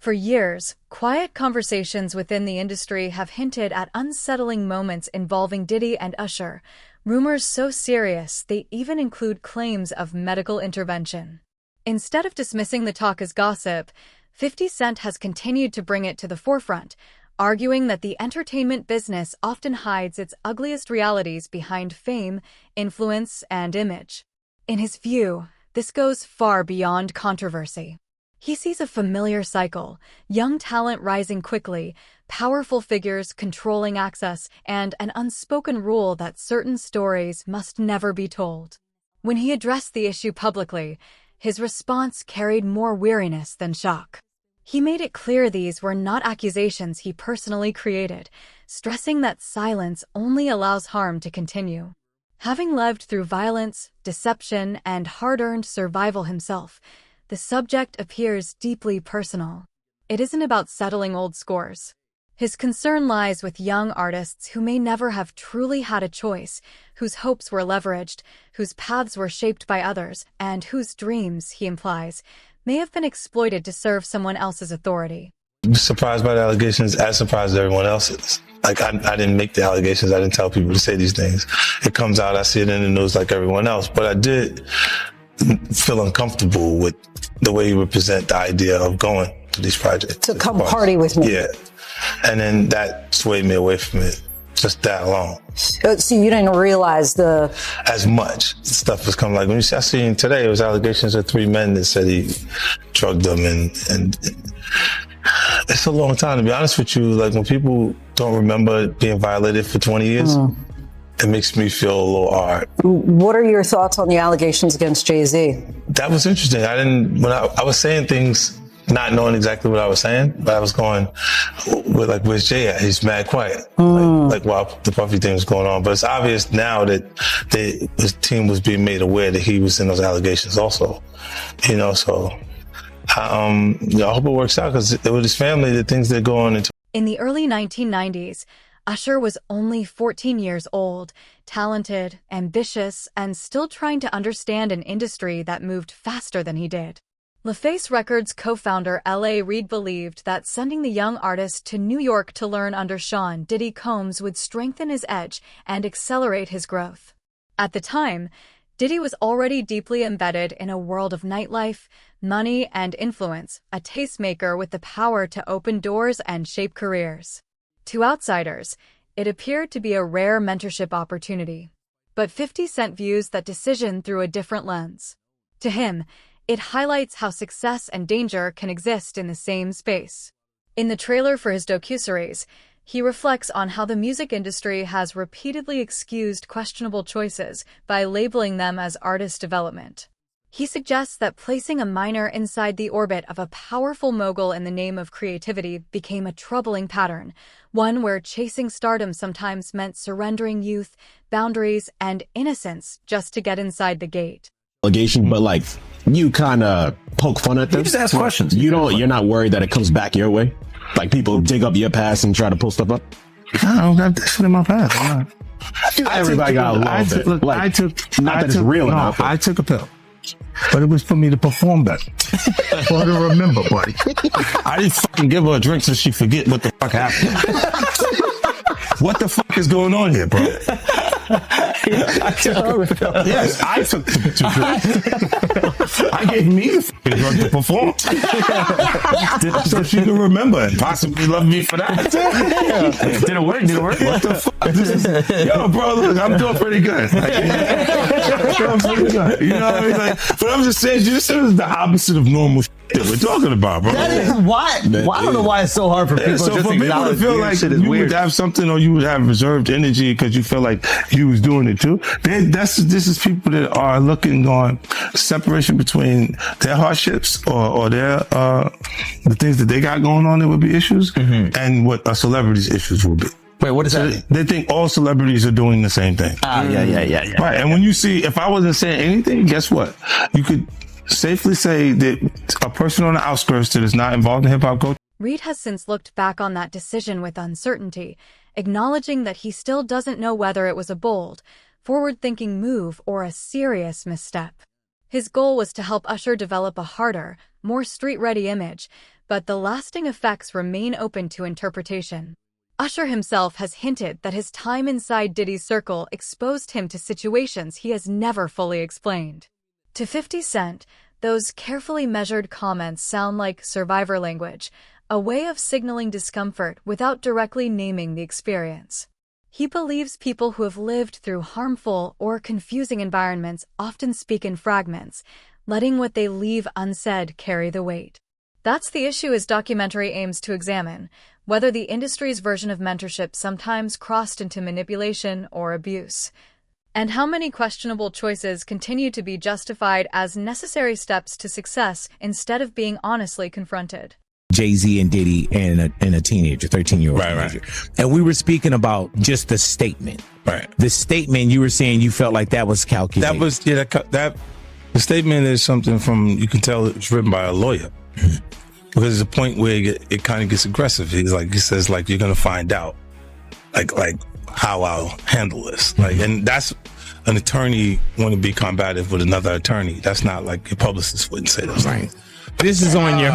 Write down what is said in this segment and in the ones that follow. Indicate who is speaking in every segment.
Speaker 1: For years, quiet conversations within the industry have hinted at unsettling moments involving Diddy and Usher, rumors so serious they even include claims of medical intervention. Instead of dismissing the talk as gossip, 50 Cent has continued to bring it to the forefront, arguing that the entertainment business often hides its ugliest realities behind fame, influence, and image. In his view, this goes far beyond controversy. He sees a familiar cycle: young talent rising quickly, powerful figures controlling access, and an unspoken rule that certain stories must never be told. When he addressed the issue publicly, his response carried more weariness than shock. He made it clear these were not accusations he personally created, stressing that silence only allows harm to continue. Having lived through violence, deception, and hard-earned survival himself, the subject appears deeply personal. It isn't about settling old scores. His concern lies with young artists who may never have truly had a choice, whose hopes were leveraged, whose paths were shaped by others, and whose dreams, he implies, may have been exploited to serve someone else's authority.
Speaker 2: I'm surprised by the allegations, as surprised as everyone else is. Like, I didn't make the allegations. I didn't tell people to say these things. It comes out, I see it in the news like everyone else. But I did feel uncomfortable with the way you would present the idea of going to these projects.
Speaker 3: To come party with me.
Speaker 2: Yeah. And then that swayed me away from it, just that alone.
Speaker 3: So you didn't realize
Speaker 2: as much stuff was coming. Like, when I seen today, it was allegations of 3 men that said he drugged them, and it's a long time, to be honest with you. Like, when people don't remember being violated for 20 years, it makes me feel a little hard.
Speaker 3: What are your thoughts on the allegations against Jay-Z? That
Speaker 2: was interesting. When I was saying things, not knowing exactly what I was saying, but I was going, where's Jay at? He's mad quiet. Like while the Puffy thing was going on. But it's obvious now that his team was being made aware that he was in those allegations also. So I hope it works out, because with his family, the things that go on into.
Speaker 1: In the early 1990s, Usher was only 14 years old, talented, ambitious, and still trying to understand an industry that moved faster than he did. LaFace Records co-founder L.A. Reid believed that sending the young artist to New York to learn under Sean Diddy Combs would strengthen his edge and accelerate his growth. At the time, Diddy was already deeply embedded in a world of nightlife, money, and influence, a tastemaker with the power to open doors and shape careers. To outsiders, it appeared to be a rare mentorship opportunity. But 50 Cent views that decision through a different lens. To him, it highlights how success and danger can exist in the same space. In the trailer for his docuseries, he reflects on how the music industry has repeatedly excused questionable choices by labeling them as artist development. He suggests that placing a minor inside the orbit of a powerful mogul in the name of creativity became a troubling pattern, one where chasing stardom sometimes meant surrendering youth, boundaries, and innocence just to get inside the gate.
Speaker 4: Allegation, but you kind of poke fun at them.
Speaker 5: You just ask questions.
Speaker 4: You're not worried that it comes back your way? Like, people dig up your past and try to pull stuff up?
Speaker 5: I don't have that shit in my past. I'm not.
Speaker 4: Everybody got a little bit.
Speaker 5: Look,
Speaker 4: not that it's real enough.
Speaker 5: I took a pill, but it was for me to perform better. For her to remember, buddy.
Speaker 2: I didn't fucking give her a drink so she forget what the fuck happened. What the fuck is going on here, bro? Yes, I took two pills. I gave me the fucking drug to perform. So she can remember and possibly love me for that.
Speaker 4: Did it work?
Speaker 2: What the fuck? Yo, bro, look, I'm doing pretty good. You know what I mean? But I'm just saying, this is the opposite of normal shit that we're talking about, bro.
Speaker 6: That is why. I don't know why it's so hard for people
Speaker 2: so
Speaker 6: just
Speaker 2: for
Speaker 6: to
Speaker 2: people to feel like
Speaker 6: shit is
Speaker 2: you
Speaker 6: weird.
Speaker 2: would have something, or you would have reserved energy because you feel like you was doing it too. This is people that are looking on separation between their hardships or their the things that they got going on that would be issues, and what a celebrity's issues will be.
Speaker 6: Wait, what is that?
Speaker 2: They think all celebrities are doing the same thing.
Speaker 6: Yeah.
Speaker 2: Right, and when you see, if I wasn't saying anything, guess what? You could safely say that a person on the outskirts that is not involved in hip-hop culture.
Speaker 1: Reid has since looked back on that decision with uncertainty, acknowledging that he still doesn't know whether it was a bold, forward-thinking move or a serious misstep. His goal was to help Usher develop a harder, more street-ready image, but the lasting effects remain open to interpretation. Usher himself has hinted that his time inside Diddy's circle exposed him to situations he has never fully explained. To 50 Cent, those carefully measured comments sound like survivor language, a way of signaling discomfort without directly naming the experience. He believes people who have lived through harmful or confusing environments often speak in fragments, letting what they leave unsaid carry the weight. That's the issue his documentary aims to examine, whether the industry's version of mentorship sometimes crossed into manipulation or abuse, and how many questionable choices continue to be justified as necessary steps to success instead of being honestly confronted.
Speaker 7: Jay-Z and Diddy and a teenager, 13-year-old teenager.
Speaker 2: Right.
Speaker 7: And we were speaking about just the statement.
Speaker 2: Right.
Speaker 7: The statement, you were saying you felt like that was calculated.
Speaker 2: That was, the statement is something you can tell it's written by a lawyer. Because there's a point where it kind of gets aggressive. He says, you're going to find out, like how I'll handle this. And that's an attorney want to be combative with another attorney. That's not like your publicist wouldn't say that.
Speaker 7: Right. This is on your,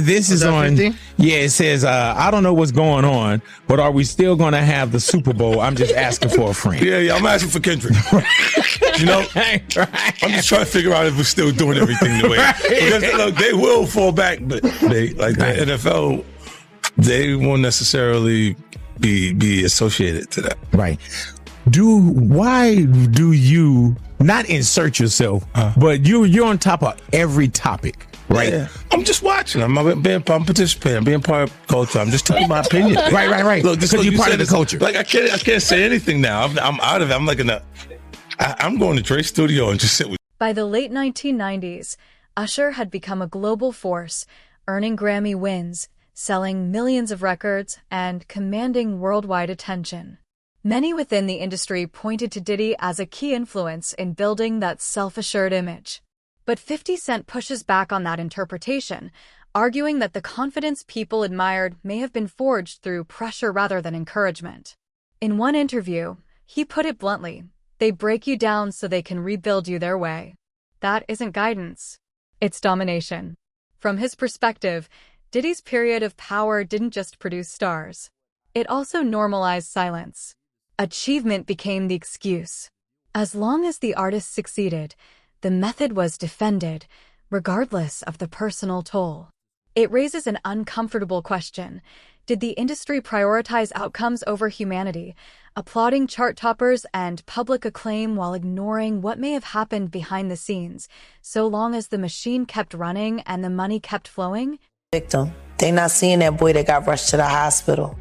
Speaker 7: this is on, 50? Yeah, it says, I don't know what's going on, but are we still going to have the Super Bowl? I'm just asking for a friend.
Speaker 2: Yeah, I'm asking for Kendrick. I'm just trying to figure out if we're still doing everything the way. Because look, they will fall back, but the NFL, they won't necessarily be associated to that.
Speaker 7: Right. Why do you not insert yourself, but you're on top of every topic, right?
Speaker 2: Yeah. I'm just watching. I'm participating. I'm being part of culture. I'm just telling my opinion.
Speaker 7: Right. Look, because you're part of the culture.
Speaker 2: I can't say anything now. I'm out of it. I'm going to Dre's studio and just sit with.
Speaker 1: By the late 1990s, Usher had become a global force, earning Grammy wins, selling millions of records, and commanding worldwide attention. Many within the industry pointed to Diddy as a key influence in building that self-assured image. But 50 Cent pushes back on that interpretation, arguing that the confidence people admired may have been forged through pressure rather than encouragement. In one interview, he put it bluntly, "They break you down so they can rebuild you their way." That isn't guidance. It's domination. From his perspective, Diddy's period of power didn't just produce stars. It also normalized silence. Achievement became the excuse. As long as the artist succeeded, the method was defended, regardless of the personal toll. It raises an uncomfortable question. Did the industry prioritize outcomes over humanity, applauding chart toppers and public acclaim while ignoring what may have happened behind the scenes, so long as the machine kept running and the money kept flowing?
Speaker 8: Victim. They not seeing that boy that got rushed to the hospital.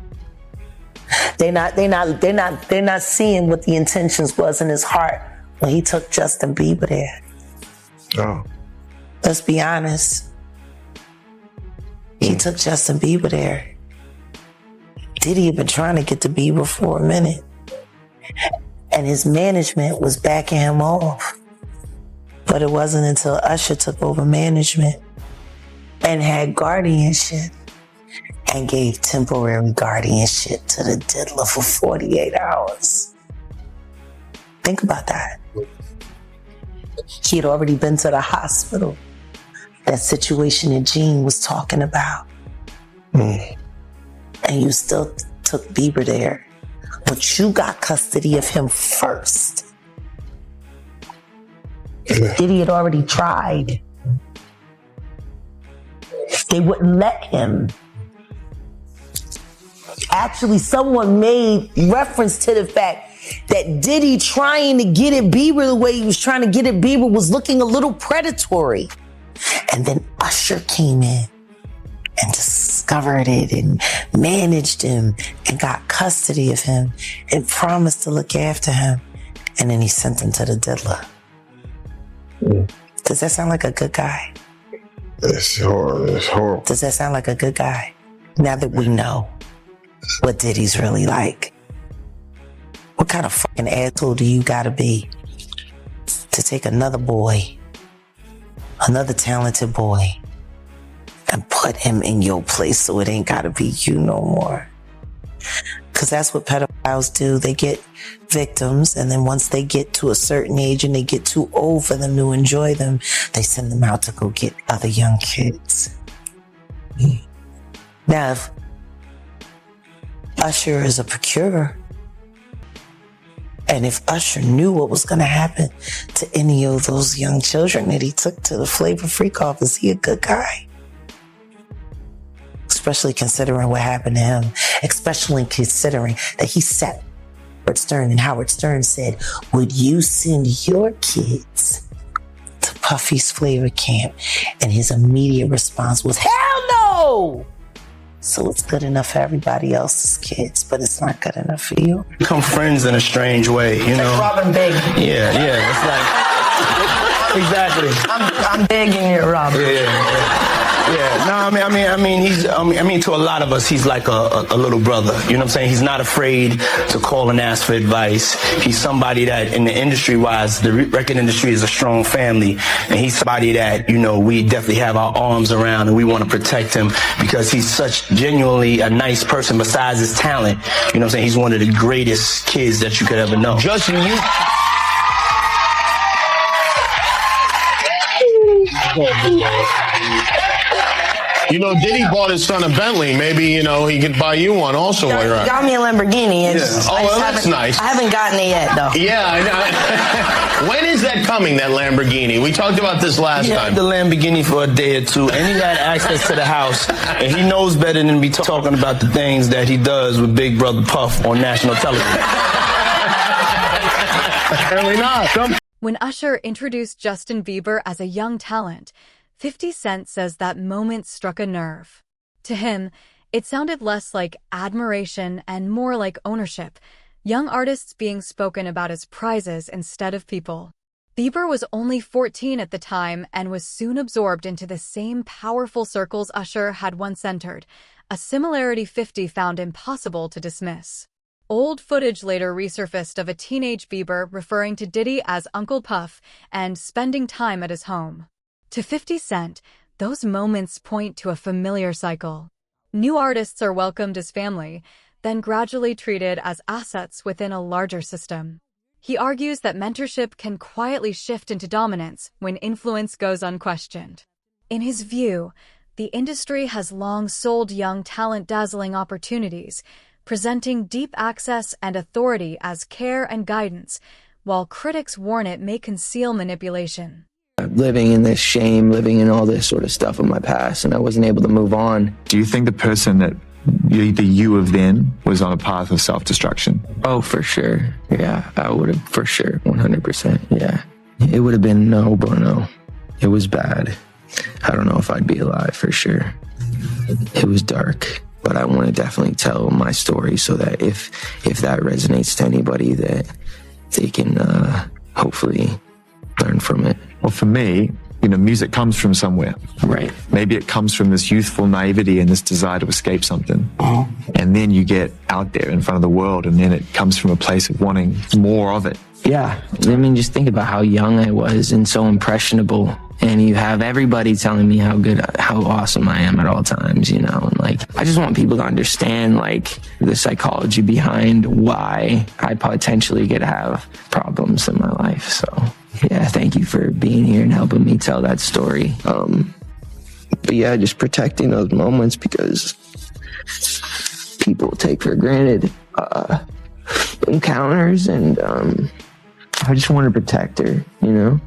Speaker 8: They're not seeing what the intentions was in his heart when he took Justin Bieber there.
Speaker 2: Oh.
Speaker 8: Let's be honest. He took Justin Bieber there. Diddy had been trying to get to Bieber for a minute. And his management was backing him off. But it wasn't until Usher took over management and had guardianship and gave temporary guardianship to the diddler for 48 hours. Think about that. He had already been to the hospital. That situation that Gene was talking about. And you still took Bieber there. But you got custody of him first. Diddy had already tried. They wouldn't let him. Actually, someone made reference to the fact that Diddy trying to get at Bieber the way he was trying to get at Bieber was looking a little predatory. And then Usher came in and discovered it and managed him and got custody of him and promised to look after him. And then he sent him to the diddler. Does that sound like a good guy?
Speaker 2: It's horrible.
Speaker 8: Does that sound like a good guy? Now that we know what Diddy's really like. What kind of fucking asshole do you gotta be to take another boy, another talented boy, and put him in your place so it ain't gotta be you no more? Because that's what pedophiles do. They get victims, and then once they get to a certain age and they get too old for them to enjoy them, they send them out to go get other young kids. Now, if Usher is a procurer, and if Usher knew what was going to happen to any of those young children that he took to the Flavor Freak off, is he a good guy? Especially considering what happened to him, especially considering that he sat with Howard Stern, and Howard Stern said, would you send your kids to Puffy's Flavor Camp? And his immediate response was, hell no! So it's good enough for everybody else's kids, but it's not good enough for you.
Speaker 9: Become friends in a strange way, you know?
Speaker 8: Like Robin Big.
Speaker 9: Yeah, it's like, exactly.
Speaker 8: I'm Big and you're Robin.
Speaker 9: Yeah. No, I mean, to a lot of us, he's like a little brother. You know what I'm saying? He's not afraid to call and ask for advice. He's somebody that, in the industry-wise, the record industry is a strong family, and he's somebody that, you know, we definitely have our arms around, and we want to protect him because he's such genuinely a nice person. Besides his talent, you know what I'm saying? He's one of the greatest kids that you could ever know.
Speaker 6: Justin, you.
Speaker 10: You know, Diddy bought his son a Bentley. Maybe, you know, he could buy you one also while you're out.
Speaker 8: Got me a Lamborghini.
Speaker 10: Oh, well, that's nice.
Speaker 8: I haven't gotten it yet, though.
Speaker 10: Yeah, I know. When is that coming, that Lamborghini? We talked about this last
Speaker 9: He
Speaker 10: time.
Speaker 9: had the Lamborghini for a day or two, and he had access to the house, and he knows better than to be talking about the things that he does with Big Brother Puff on national television.
Speaker 10: Apparently not.
Speaker 1: When Usher introduced Justin Bieber as a young talent, 50 Cent says that moment struck a nerve. To him, it sounded less like admiration and more like ownership, young artists being spoken about as prizes instead of people. Bieber was only 14 at the time and was soon absorbed into the same powerful circles Usher had once entered, a similarity 50 found impossible to dismiss. Old footage later resurfaced of a teenage Bieber referring to Diddy as Uncle Puff and spending time at his home. To 50 Cent, those moments point to a familiar cycle. New artists are welcomed as family, then gradually treated as assets within a larger system. He argues that mentorship can quietly shift into dominance when influence goes unquestioned. In his view, the industry has long sold young talent dazzling opportunities, presenting deep access and authority as care and guidance, while critics warn it may conceal manipulation.
Speaker 11: Living in this shame, living in all this sort of stuff in my past, and I wasn't able to move on.
Speaker 12: Do you think the person that the you of then was on a path of self-destruction?
Speaker 11: Oh, for sure. Yeah, I would have, for sure, 100%. Yeah. It would have been no bueno. It was bad. I don't know if I'd be alive for sure. It was dark, but I want to definitely tell my story so that if that resonates to anybody, that they can hopefully learn from it.
Speaker 12: Well, for me, you know, music comes from somewhere.
Speaker 11: Right.
Speaker 12: Maybe it comes from this youthful naivety and this desire to escape something. And then you get out there in front of the world, and then it comes from a place of wanting more of it.
Speaker 11: Yeah. I mean, just think about how young I was and so impressionable. And you have everybody telling me how awesome I am at all times, you know, and like, I just want people to understand like the psychology behind why I potentially could have problems in my life. So yeah, thank you for being here and helping me tell that story. But yeah, just protecting those moments because people take for granted encounters, and I just want to protect her, you know?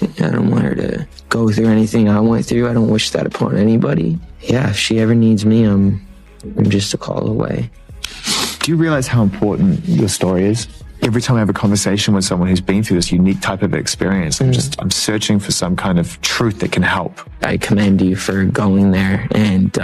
Speaker 11: I don't want her to go through anything I went through. I don't wish that upon anybody. Yeah, if she ever needs me, I'm just a call away.
Speaker 12: Do you realize how important your story is? Every time I have a conversation with someone who's been through this unique type of experience, I'm searching for some kind of truth that can help.
Speaker 11: I commend you for going there and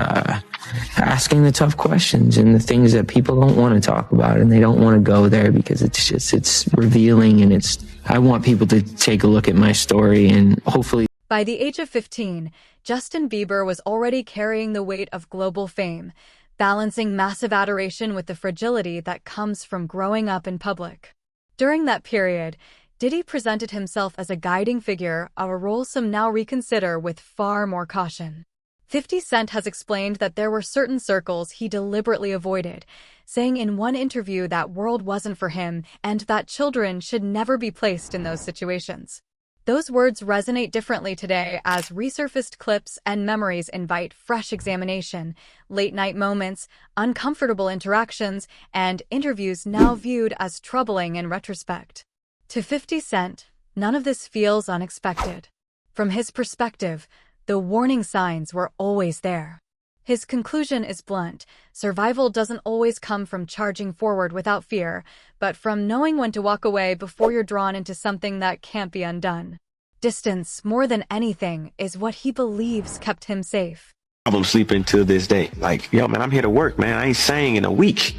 Speaker 11: asking the tough questions and the things that people don't want to talk about, and they don't want to go there because it's revealing, and I want people to take a look at my story and hopefully.
Speaker 1: By the age of 15, Justin Bieber was already carrying the weight of global fame, balancing massive adoration with the fragility that comes from growing up in public. During that period, Diddy presented himself as a guiding figure, a role some now reconsider with far more caution. 50 Cent has explained that there were certain circles he deliberately avoided, saying in one interview that world wasn't for him and that children should never be placed in those situations. Those words resonate differently today as resurfaced clips and memories invite fresh examination, late-night moments, uncomfortable interactions, and interviews now viewed as troubling in retrospect. To 50 Cent, none of this feels unexpected. From his perspective, the warning signs were always there. His conclusion is blunt. Survival doesn't always come from charging forward without fear, but from knowing when to walk away before you're drawn into something that can't be undone. Distance, more than anything, is what he believes kept him safe.
Speaker 13: I'm sleeping to this day. Like, yo, man, I'm here to work, man. I ain't sang in a week.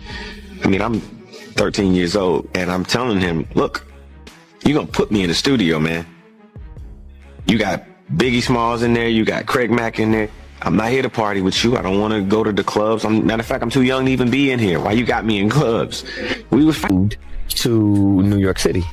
Speaker 13: I mean, I'm 13 years old, and I'm telling him, look, you're going to put me in the studio, man. You got Biggie Smalls in there. You got Craig Mack in there. I'm not here to party with you. I don't want to go to the clubs. Matter of fact, I'm too young to even be in here. Why you got me in clubs? We was to New York City,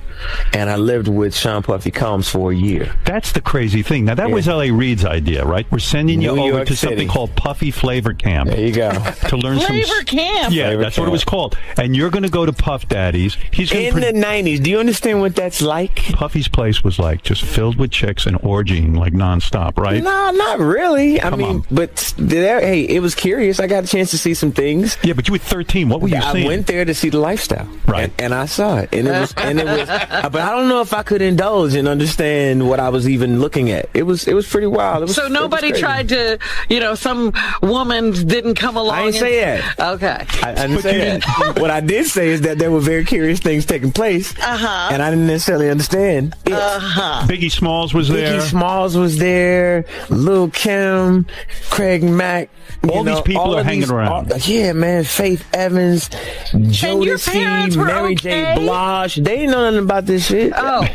Speaker 13: and I lived with Sean Puffy Combs for a year.
Speaker 14: That's the crazy thing. Now, that was L.A. Reid's idea, right? We're sending you over to something called Puffy Flavor Camp.
Speaker 13: There you go.
Speaker 14: To learn
Speaker 15: Flavor Camp?
Speaker 14: Yeah, that's what it was called. And you're going to go to Puff Daddy's. He's
Speaker 13: in the 90s. Do you understand what that's like?
Speaker 14: Puffy's place was like just filled with chicks and orgying like nonstop, right?
Speaker 13: No, not really. I mean, but hey, it was curious. I got a chance to see some things.
Speaker 14: Yeah, but you were 13. What were you seeing?
Speaker 13: I went there to see the lifestyle.
Speaker 14: Right.
Speaker 13: And I saw it. And it was, but I don't know if I could indulge and understand what I was even looking at. It was pretty wild.
Speaker 15: So nobody tried to, some woman didn't come along.
Speaker 13: I didn't say that.
Speaker 15: Okay.
Speaker 13: I didn't say that. What I did say is that there were very curious things taking place. And I didn't necessarily understand it.
Speaker 14: Biggie Smalls was there.
Speaker 13: Biggie Smalls was there. Lil' Kim, Craig Mack.
Speaker 14: All these people are hanging around.
Speaker 13: Yeah, man. Faith Evans, Jodeci, Mary J. Blige. They didn't know nothing about this shit.
Speaker 15: Oh.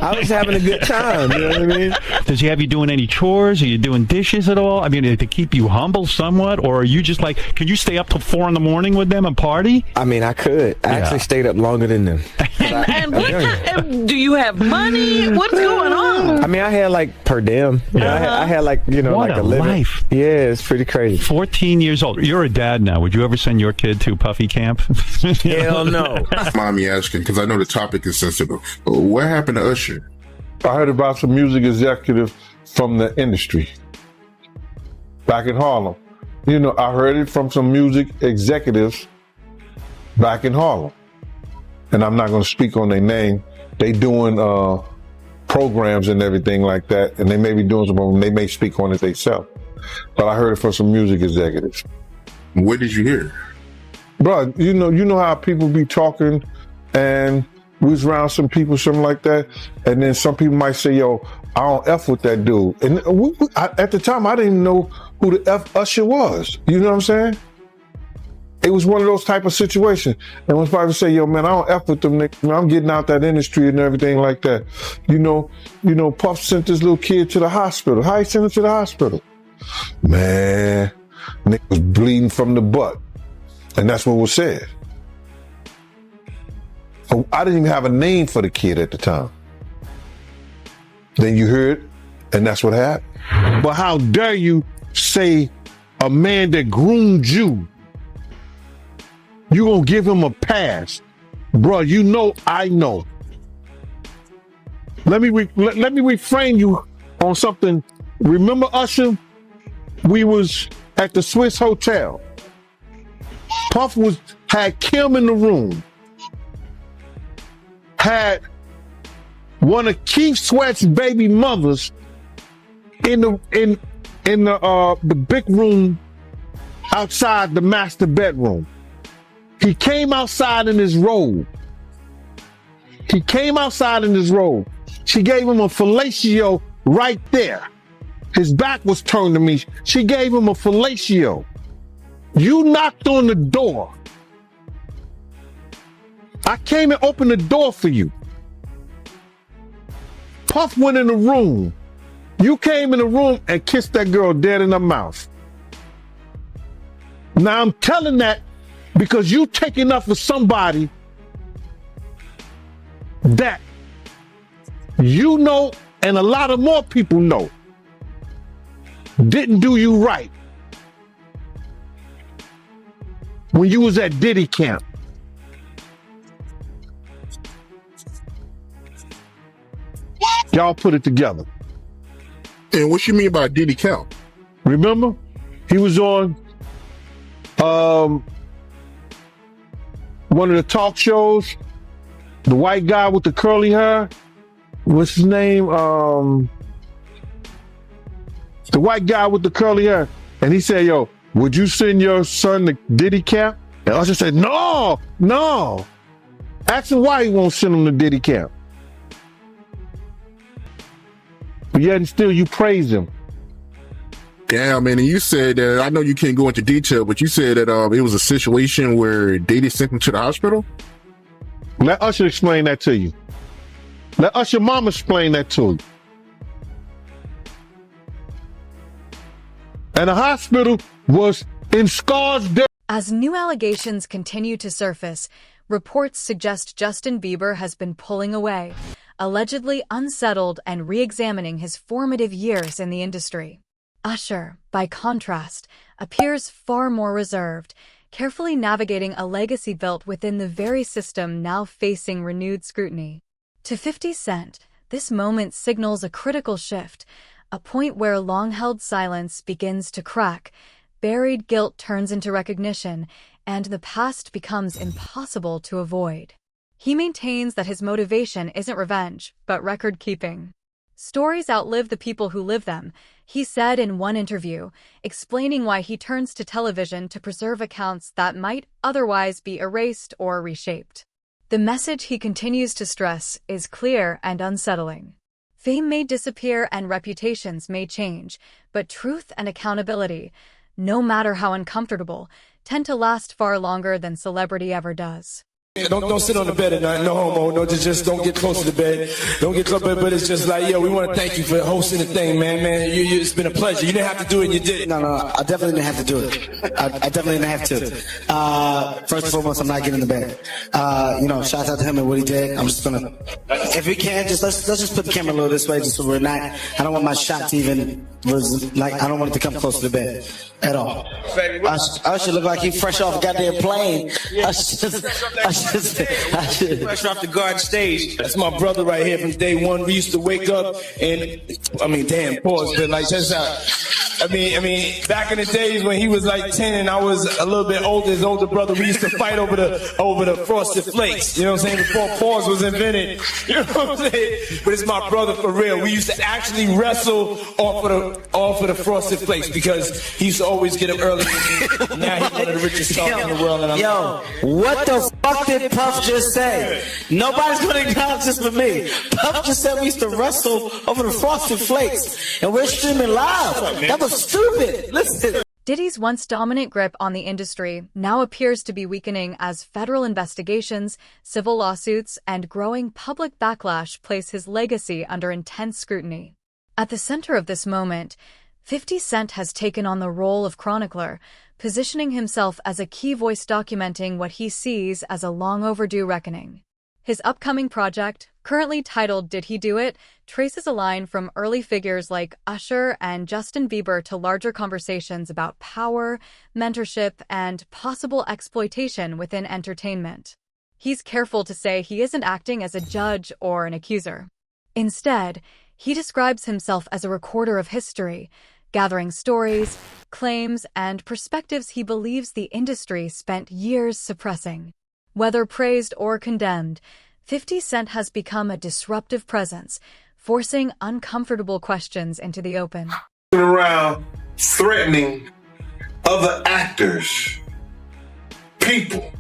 Speaker 13: I was having a good time. You know what I mean?
Speaker 14: Does he have you doing any chores? Are you doing dishes at all? I mean, to keep you humble somewhat? Or are you just like, can you stay up till 4 a.m. with them and party?
Speaker 13: I mean, I could. I actually stayed up longer than them.
Speaker 15: And do you have money? What's going on?
Speaker 13: I mean, I had like per diem. I had like,
Speaker 14: what
Speaker 13: like a living.
Speaker 14: Life.
Speaker 13: Yeah, it's pretty crazy.
Speaker 14: 14 years old. You're a dad now. Would you ever send your kid to Puffy camp?
Speaker 13: Hell no.
Speaker 16: Mind me asking, because I know the topic is sensitive. What happened to Usher?
Speaker 5: I heard about some music executive from the industry back in Harlem. I heard it from some music executives back in Harlem. And I'm not going to speak on their name. They doing programs and everything like that, and they may be doing some of them. They may speak on it themselves. But I heard it from some music executives.
Speaker 16: What did you hear?
Speaker 5: Bro, you know how people be talking, and we was around some people, something like that, and then some people might say, yo, I don't F with that dude. And at the time, I didn't even know who the F Usher was. You know what I'm saying? It was one of those type of situations. And when people say, yo, man, I don't F with them, I'm getting out that industry and everything like that. Puff sent this little kid to the hospital. How he sent him to the hospital? Man, Nick was bleeding from the butt. And that's what was said. So I didn't even have a name for the kid at the time. Then you heard, and that's what happened. But how dare you say a man that groomed you, you gonna give him a pass? Bro, I know. Let me reframe you on something. Remember Usher? We was at the Swiss Hotel. Puff had Kim in the room. Had one of Keith Sweat's baby mothers in the big room outside the master bedroom. He came outside in his robe. She gave him a fellatio right there. His back was turned to me. She gave him a fellatio. You knocked on the door. I came and opened the door for you. Puff went in the room. You came in the room and kissed that girl dead in her mouth. Now I'm telling that because you taking up for somebody that you know and a lot of more people know. didn't do you right when you was at Diddy camp? Y'all put it together.
Speaker 16: And what you mean by Diddy camp?
Speaker 5: Remember? He was on one of the talk shows. The white guy with the curly hair. What's his name? The white guy with the curly hair. And he said, yo, would you send your son to Diddy camp? And Usher said, no. Ask him why he won't send him to Diddy camp. But yet and still you praise him.
Speaker 16: Damn, man, and you said that, I know you can't go into detail, but you said that it was a situation where Diddy sent him to the hospital?
Speaker 5: Let Usher explain that to you. Let Usher mama explain that to you. And the hospital was in Scarsdale.
Speaker 1: As new allegations continue to surface, reports suggest Justin Bieber has been pulling away, allegedly unsettled and re-examining his formative years in the industry. Usher, by contrast, appears far more reserved, carefully navigating a legacy built within the very system now facing renewed scrutiny. To 50 Cent, this moment signals a critical shift, a point where long-held silence begins to crack, buried guilt turns into recognition, and the past becomes impossible to avoid. He maintains that his motivation isn't revenge, but record-keeping. Stories outlive the people who live them, he said in one interview, explaining why he turns to television to preserve accounts that might otherwise be erased or reshaped. The message he continues to stress is clear and unsettling. Fame may disappear and reputations may change, but truth and accountability, no matter how uncomfortable, tend to last far longer than celebrity ever does.
Speaker 17: Don't sit on the bed at night. No homo. No, just don't get close to the bed. Don't get close to the bed. But it's just like, yo, we want to thank you for hosting the thing, man. It's been a pleasure. You didn't have to do it, and you did it.
Speaker 9: No, I definitely didn't have to do it. I definitely didn't have to. First and foremost, I'm not getting in the bed. Shout out to him and what he did. I'm just gonna, if we can, let's just put the camera a little this way, just so we're not. I don't want my shot to even I don't want it to come close to the bed at all. I should look like he fresh off a goddamn plane.
Speaker 17: Fresh off the garden stage. That's my brother right here from day one. We used to wake up and, pause, but like, check this out. Back in the days when he was like 10 and I was a little bit older, his older brother, we used to fight over the Frosted Flakes. You know what I'm saying? Before pause was invented. You know what I'm saying? But it's my brother for real. We used to actually wrestle off of the Frosted Flakes because he used to always get up early. Now he's one of the richest stars in the world. And
Speaker 9: What the fuck did Puff just say? Nobody's gonna acknowledge this but me. Puff just said we used to wrestle over the Frosted Flakes, and we're streaming live. That was stupid. Listen.
Speaker 1: Diddy's once dominant grip on the industry now appears to be weakening as federal investigations, civil lawsuits, and growing public backlash place his legacy under intense scrutiny. At the center of this moment, 50 Cent has taken on the role of chronicler, positioning himself as a key voice documenting what he sees as a long-overdue reckoning. His upcoming project, currently titled Did He Do It?, traces a line from early figures like Usher and Justin Bieber to larger conversations about power, mentorship, and possible exploitation within entertainment. He's careful to say he isn't acting as a judge or an accuser. Instead, he describes himself as a recorder of history, gathering stories, claims, and perspectives he believes the industry spent years suppressing. Whether praised or condemned, 50 Cent has become a disruptive presence, forcing uncomfortable questions into the open.
Speaker 5: Around threatening other actors, people.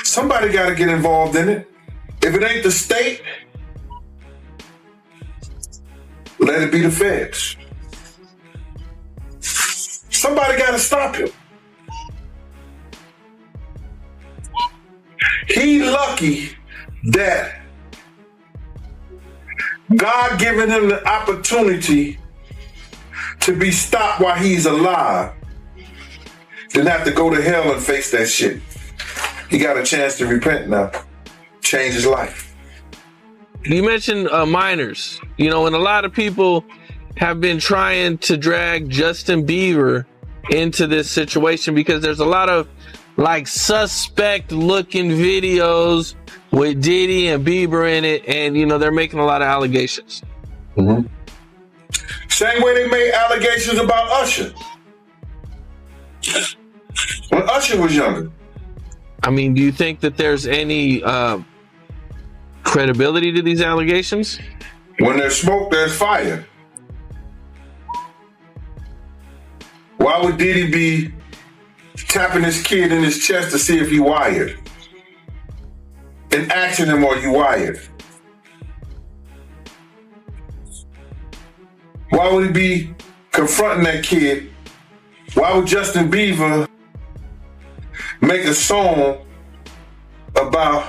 Speaker 5: Somebody got to get involved in it. If it ain't the state, let it be the feds. Somebody got to stop him. He lucky that God given him the opportunity to be stopped while he's alive, then have to go to hell and face that shit. He got a chance to repent now, change his life.
Speaker 18: You mentioned minors, you know, and a lot of people have been trying to drag Justin Bieber into this situation because there's a lot of like suspect looking videos with Diddy and Bieber in it, and you know they're making a lot of allegations.
Speaker 5: Mm-hmm. Same way they made allegations about Usher when Usher was younger.
Speaker 18: I mean, do you think that there's any credibility to these allegations?
Speaker 5: When there's smoke, there's fire. Why would Diddy be tapping his kid in his chest to see if he wired? And asking him, are you wired? Why would he be confronting that kid? Why would Justin Bieber make a song about,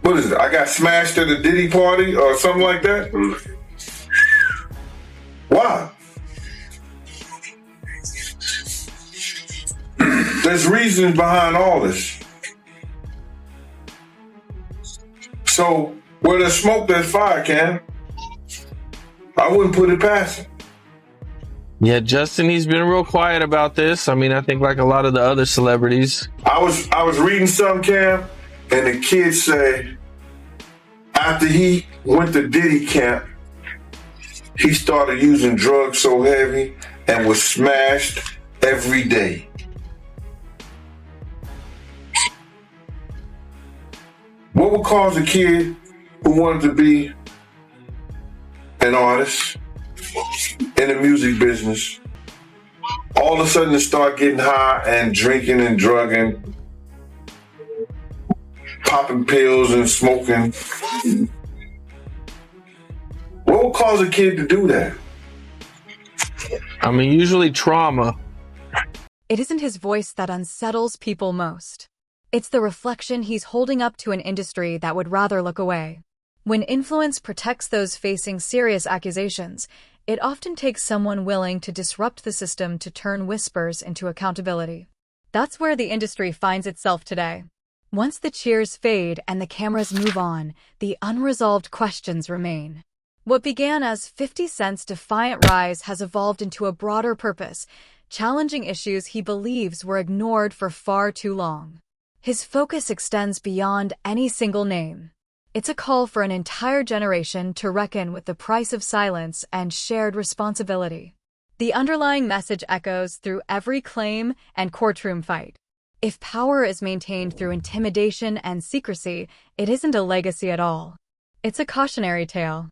Speaker 5: what is it? I got smashed at a Diddy party or something like that? Why? There's reasons behind all this. So where there's smoke, there's fire, Cam. I wouldn't put it past him.
Speaker 18: Yeah, Justin, he's been real quiet about this. I mean, I think like a lot of the other celebrities.
Speaker 5: I was reading some, Cam, and the kid say after he went to Diddy camp, he started using drugs so heavy and was smashed every day. What would cause a kid who wanted to be an artist in the music business all of a sudden to start getting high and drinking and drugging, popping pills and smoking? What would cause a kid to do that?
Speaker 18: I mean, usually trauma.
Speaker 1: It isn't his voice that unsettles people most. It's the reflection he's holding up to an industry that would rather look away. When influence protects those facing serious accusations, it often takes someone willing to disrupt the system to turn whispers into accountability. That's where the industry finds itself today. Once the cheers fade and the cameras move on, the unresolved questions remain. What began as 50 Cent's defiant rise has evolved into a broader purpose, challenging issues he believes were ignored for far too long. His focus extends beyond any single name. It's a call for an entire generation to reckon with the price of silence and shared responsibility. The underlying message echoes through every claim and courtroom fight. If power is maintained through intimidation and secrecy, it isn't a legacy at all. It's a cautionary tale.